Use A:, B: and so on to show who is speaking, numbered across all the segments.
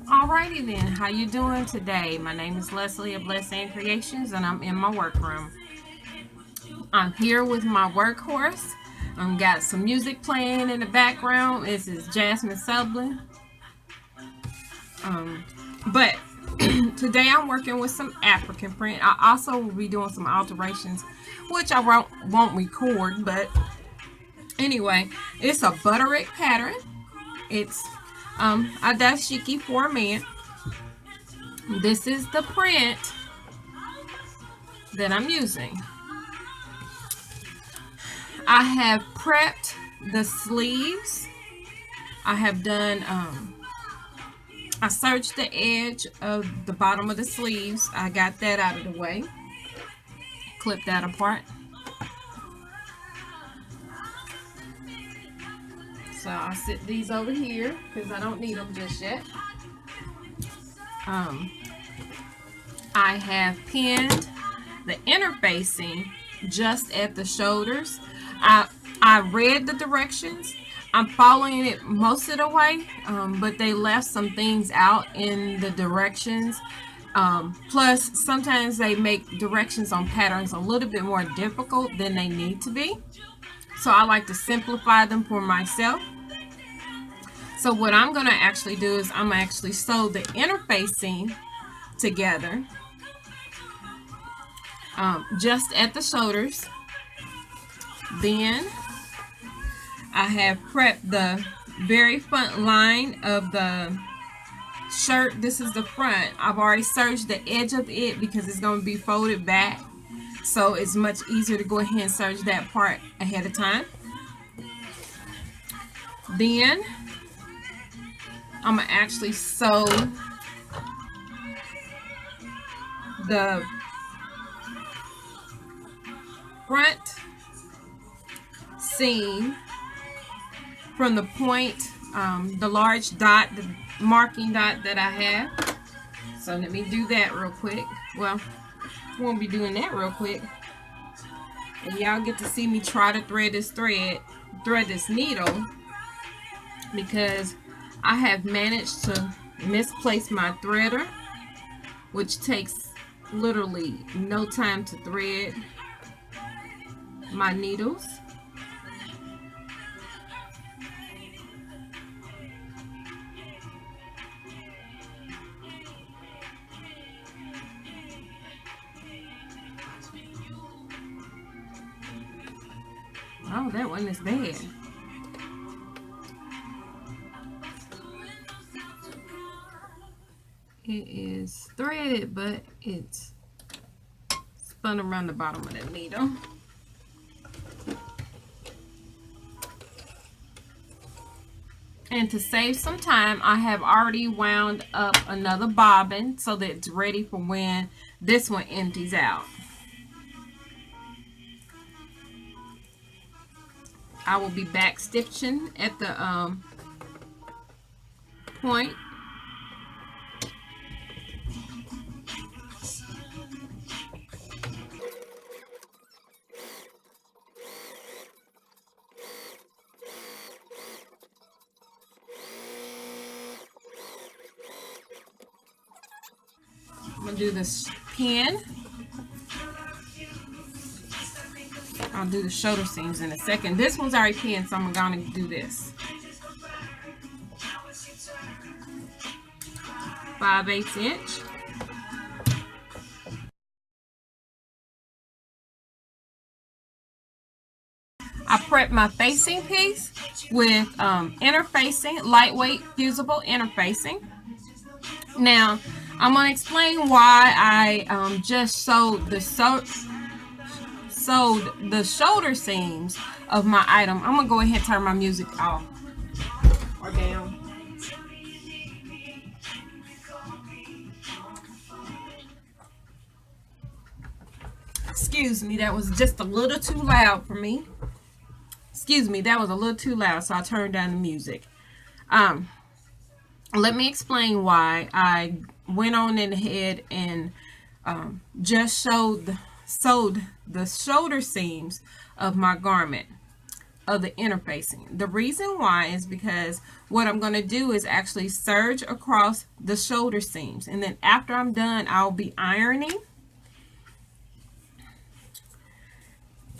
A: Alrighty then, how you doing today? My name is Leslie of Blessed Creations and I'm in my workroom. I'm here with my workhorse. Got some music playing in the background. This is Jasmine Sublin. But today I'm working with some African print. I also will be doing some alterations, which I won't record, but anyway, it's a Butterick pattern. It's a Dashiki for a man. This is the print that I'm using. I have prepped the sleeves. I have done, I serged the edge of the bottom of the sleeves. I got that out of the way. Clip that apart. So I'll sit these over here because I don't need them just yet. I have pinned the interfacing just at the shoulders. I read the directions. I'm following it most of the way, but they left some things out in the directions. Plus, sometimes they make directions on patterns a little bit more difficult than they need to be. So I like to simplify them for myself. So what I'm going to actually do is I'm going to actually sew the interfacing together just at the shoulders. Then I have prepped the very front line of the shirt. This is the front. I've already serged the edge of it because it's going to be folded back. So it's much easier to go ahead and serge that part ahead of time. Then I'm going to actually sew the front seam from the point, the large dot, the marking dot that I have. So let me do that real quick. Well, I won't be doing that real quick. And y'all get to see me try to thread this needle, because I have managed to misplace my threader, which takes literally no time to thread my needles. Oh, that one is bad. It is threaded, but it's spun around the bottom of the needle. And to save some time, I have already wound up another bobbin so that it's ready for when this one empties out. I will be back stitching at the point. I'm going to do this pin. I'll do the shoulder seams in a second. This one's already pinned, so I'm going to do this. 5/8 inch. I prepped my facing piece with interfacing, lightweight fusible interfacing. Now, I'm going to explain why I just sewed the shoulder seams of my item. I'm going to go ahead and turn my music off or down. Excuse me, that was just a little too loud for me. Excuse me, that was a little too loud, so I turned down the music. Let me explain why I went on in ahead and just sewed the shoulder seams of my garment. of the interfacing. The reason why is because what I'm going to do is actually serge across the shoulder seams, and then after I'm done, I'll be ironing.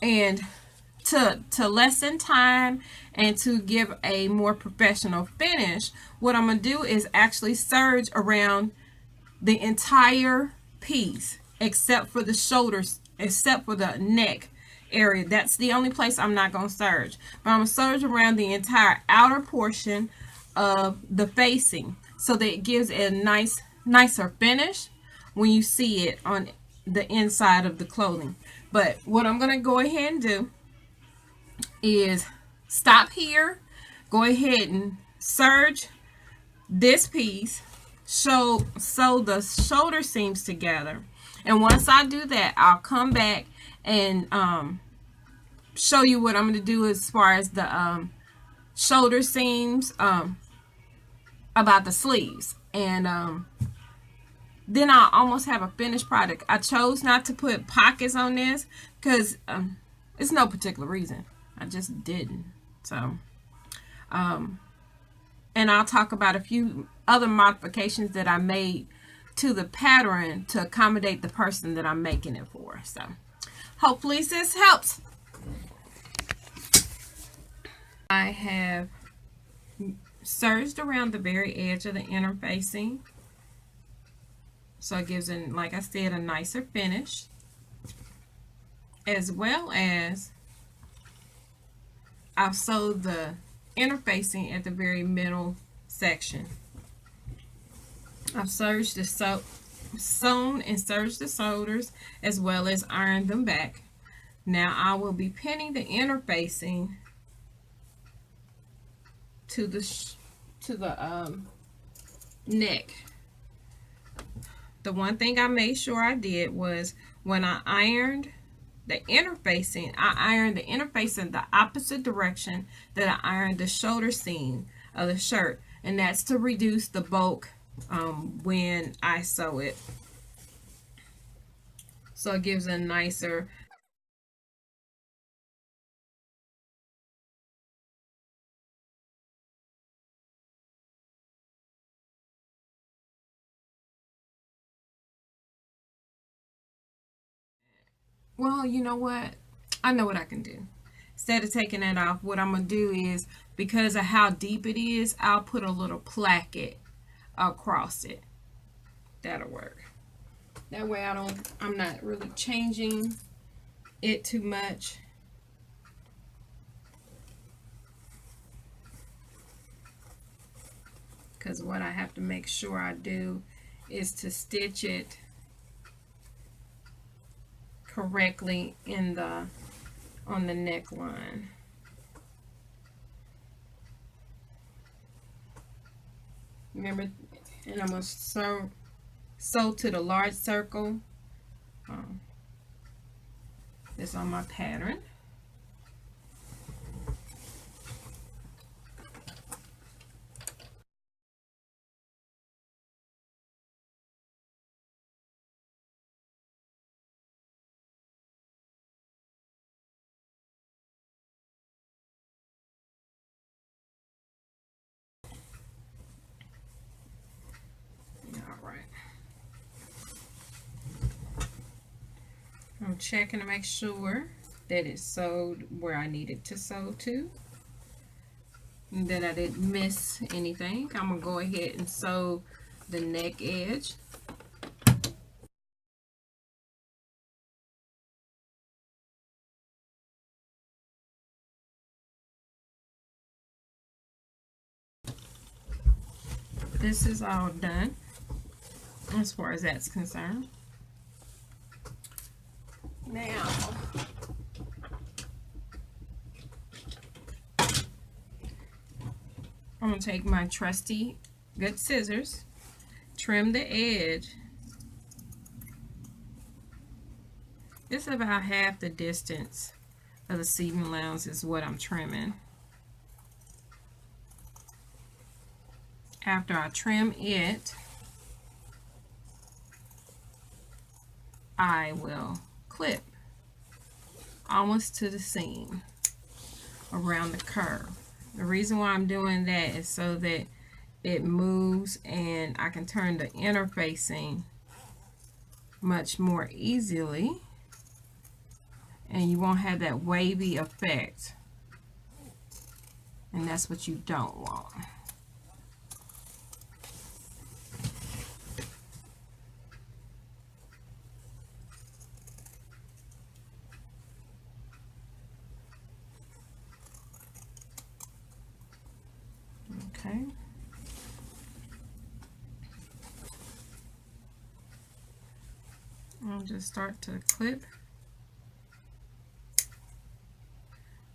A: And to lessen time and to give a more professional finish, what I'm going to do is actually serge around the entire piece except for the shoulders, except for the neck area. That's the only place I'm not going to serge. But I'm going to serge around the entire outer portion of the facing so that it gives a nicer finish when you see it on the inside of the clothing. But what I'm going to go ahead and do is stop here, go ahead and serge this piece, sew the shoulder seams together, and once I do that, I'll come back and show you what I'm going to do as far as the shoulder seams, about the sleeves, and then I'll almost have a finished product. I chose not to put pockets on this because it's no particular reason. I just didn't. So, and I'll talk about a few other modifications that I made to the pattern to accommodate the person that I'm making it for. So, hopefully this helps. I have serged around the very edge of the inner facing, so it gives it, like I said, a nicer finish, as well as I've sewed the inner facing at the very middle section. I've serged the sewn and serged the shoulders, as well as ironed them back. Now I will be pinning the inner facing to the neck. The one thing I made sure I did was when I ironed the inner facing, I ironed the inner facing the opposite direction that I ironed the shoulder seam of the shirt, and that's to reduce the bulk when I sew it, so it gives a nicer well, you know what? I know what I can do. Instead of taking that off, what I'm going to do is, because of how deep it is, I'll put a little placket across it. That'll work. That way I'm not really changing it too much. Because what I have to make sure I do is to stitch it correctly in on the neckline. Remember, and I'm going to sew to the large circle that's on my pattern. I'm checking to make sure that it's sewed where I need it to sew to, and that I didn't miss anything. I'm going to go ahead and sew the neck edge. This is all done as far as that's concerned. Now, I'm going to take my trusty good scissors, trim the edge. It's about half the distance of the seam allowance is what I'm trimming. After I trim it, I will clip almost to the seam. around the curve. The reason why I'm doing that is so that it moves and I can turn the interfacing much more easily, and you won't have that wavy effect, and that's what you don't want. Okay. I'll just start to clip.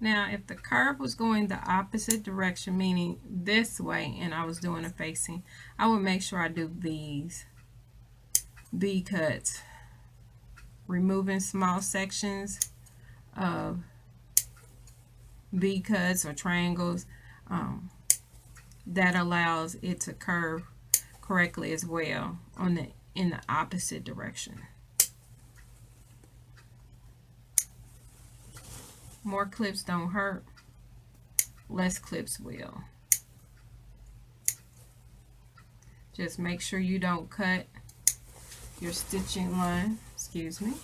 A: Now, if the curve was going the opposite direction, meaning this way, and I was doing a facing, I would make sure I do these V cuts, removing small sections of V cuts or triangles. That allows it to curve correctly as well in the opposite direction. More clips don't hurt, less clips will. Just make sure you don't cut your stitching line, excuse me.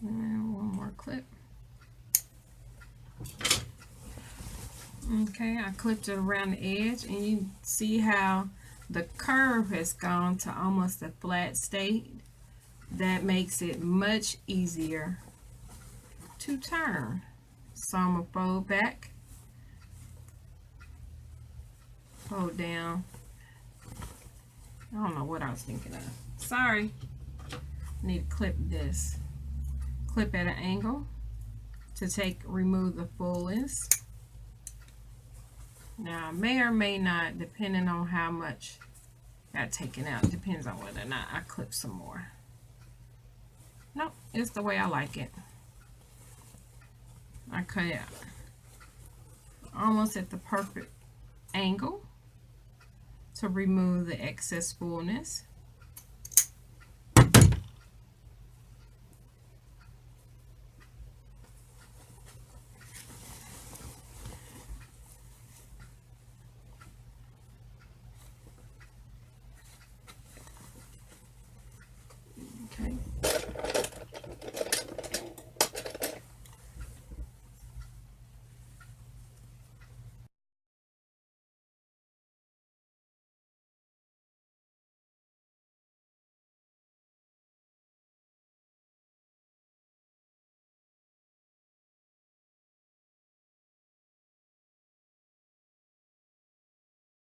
A: And one more clip. Okay, I clipped it around the edge, and you see how the curve has gone to almost a flat state. That makes it much easier to turn. So I'm going to fold back, fold down. I don't know what I was thinking of. Sorry. Need to clip this. Clip at an angle to remove the fullness. Now I may or may not, depending on how much got taken out, depends on whether or not I clip some more. Nope, it's the way I like it. I cut it out almost at the perfect angle to remove the excess fullness.